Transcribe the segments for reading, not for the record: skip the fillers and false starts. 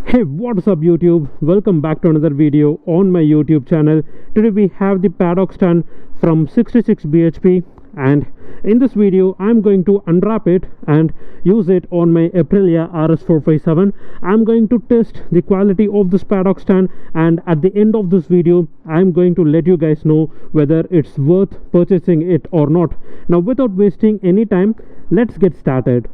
Hey, what's up YouTube? Welcome back to another video on my YouTube channel. Today we have the Paddock stand from 66 bhp, and in this video I'm going to unwrap it and use it on my Aprilia RS457. I'm going to test the quality of this Paddock stand, and at the end of this video I'm going to let you guys know whether it's worth purchasing it or not. Now without wasting any time, let's get started.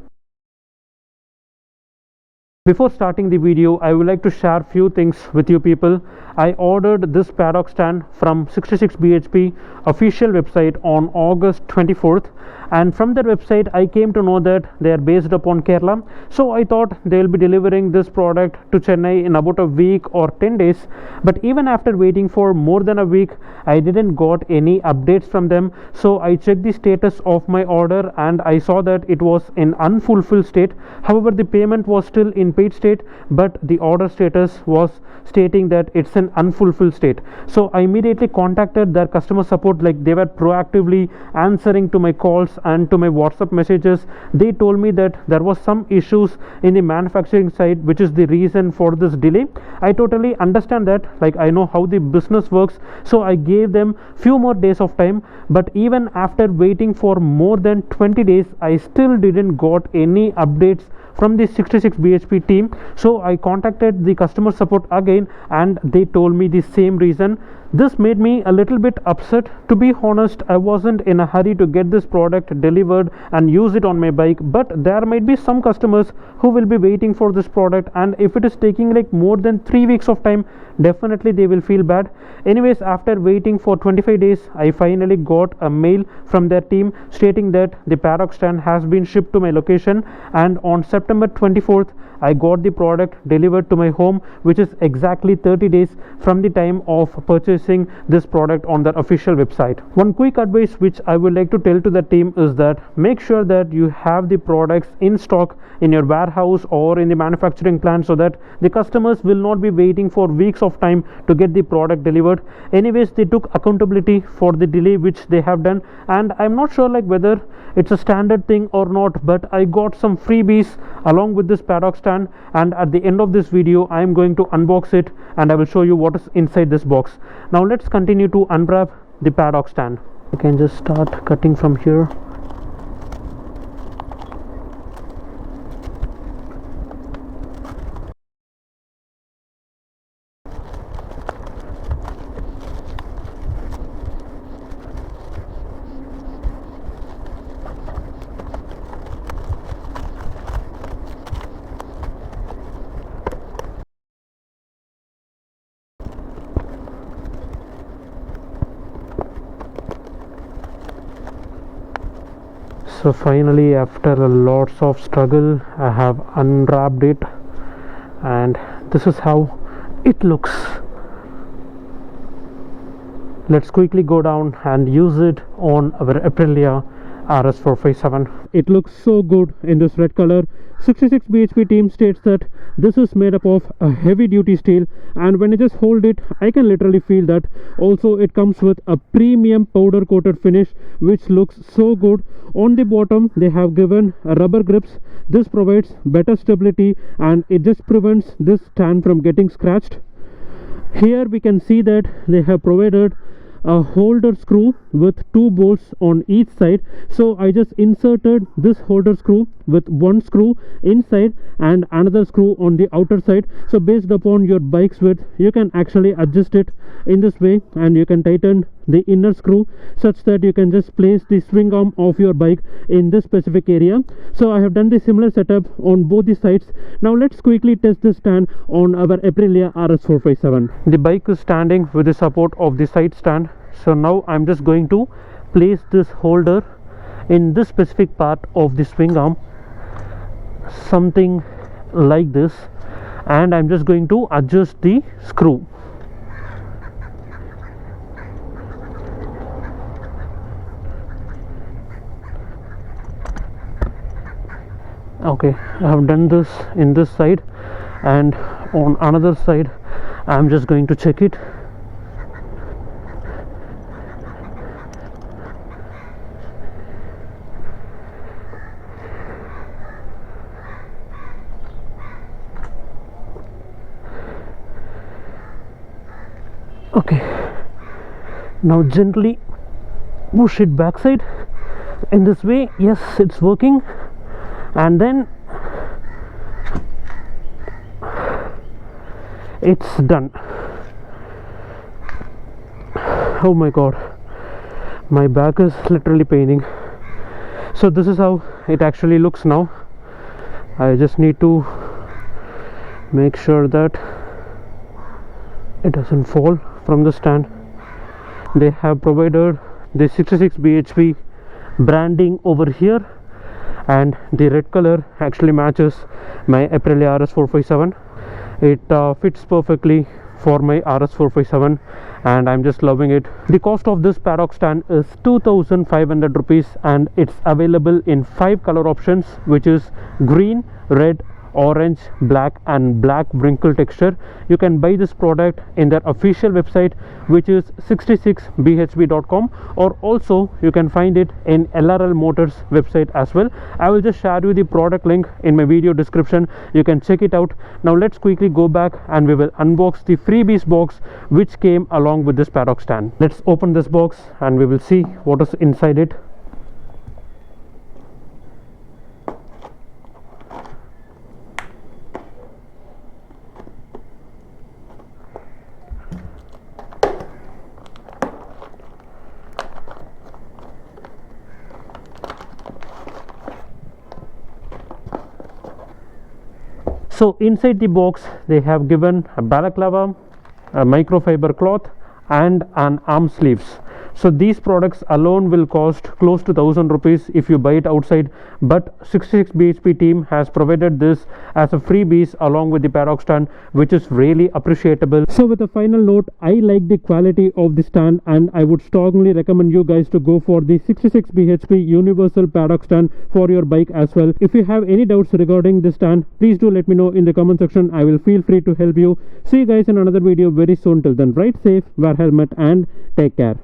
Before starting the video, I would like to share few things with you people. I ordered this Paddock stand from 66 bhp official website on August 24th, and from their website I came to know that they are based upon Kerala. So I thought they will be delivering this product to Chennai in about a week or 10 days. But even after waiting for more than a week, I didn't got any updates from them. So I checked the status of my order and I saw that it was in unfulfilled state. However, the payment was still in paid state, but the order status was stating that it's an unfulfilled state. So I immediately contacted their customer support. Like, they were proactively answering to my calls and to my WhatsApp messages. They told me that there was some issues in the manufacturing side, which is the reason for this delay. I totally understand that. Like, I know how the business works, so I gave them few more days of time. But even after waiting for more than 20 days, I still didn't got any updates from the 66 bhp team. So I contacted the customer support again and they told me the same reason. This made me a little bit upset. To be honest, I wasn't in a hurry to get this product delivered and use it on my bike, but there might be some customers who will be waiting for this product, and if it is taking like more than 3 weeks of time, definitely they will feel bad. Anyways, after waiting for 25 days, I finally got a mail from their team stating that the Paddock stand has been shipped to my location, and on September 24th I got the product delivered to my home, which is exactly 30 days from the time of purchasing this product on their official website. One quick advice which I would like to tell to the team is that make sure that you have the products in stock in your warehouse or in the manufacturing plant, so that the customers will not be waiting for weeks of time to get the product delivered. Anyways, they took accountability for the delay which they have done, and I'm not sure like whether it's a standard thing or not, but I got some freebies along with this Paddock stand, and at the end of this video I am going to unbox it and I will show you what is inside this box. Now let's continue to unwrap the Paddock stand. You can just start cutting from here. So finally, after lots of struggle, I have unwrapped it, and this is how it looks. Let's quickly go down and use it on our Aprilia RS457. It looks so good in this red color. 66 bhp team states that this is made up of a heavy duty steel, and when I just hold it I can literally feel that. Also, it comes with a premium powder coated finish which looks so good. On the bottom they have given rubber grips. This provides better stability and it just prevents this stand from getting scratched. Here we can see that they have provided a holder screw with 2 bolts on each side. So I just inserted this holder screw with 1 screw inside and another screw on the outer side. So based upon your bike's width, you can actually adjust it in this way, and you can tighten the inner screw such that you can just place the swing arm of your bike in this specific area. So I have done the similar setup on both the sides. Now let's quickly test this stand on our Aprilia RS457. The bike is standing with the support of the side stand. So now I'm just going to place this holder in this specific part of the swing arm, something like this, and I'm just going to adjust the screw. Okay, I have done this in this side, and on another side I'm just going to check it. Okay, now gently push it backside in this way. Yes, it's working. And then it's done. Oh my god, my back is literally paining. So this is how it actually looks now. I just need to make sure that it doesn't fall from the stand. They have provided the 66 bhp branding over here, and the red color actually matches my Aprilia RS457. It fits perfectly for my RS457 and I'm just loving it. The cost of this Paddock stand is 2,500 rupees and it's available in 5 color options, which is green, red, orange, black and black wrinkle texture. You can buy this product in their official website, which is 66bhp.com, or also you can find it in LRL Motors website as well. I will just share you the product link in my video description. You can check it out. Now let's quickly go back and we will unbox the freebies box which came along with this Paddock stand. Let's open this box and we will see what is inside it. So inside the box they have given a balaclava, a microfiber cloth and an arm sleeves. So these products alone will cost close to 1,000 rupees if you buy it outside, but 66 bhp team has provided this as a freebies along with the Paddock stand, which is really appreciable. So with a final note, I like the quality of the stand and I would strongly recommend you guys to go for the 66 bhp universal Paddock stand for your bike as well. If you have any doubts regarding this stand, please do let me know in the comment section. I will feel free to help you. See you guys in another video very soon. Till then, ride safe, wear helmet and take care.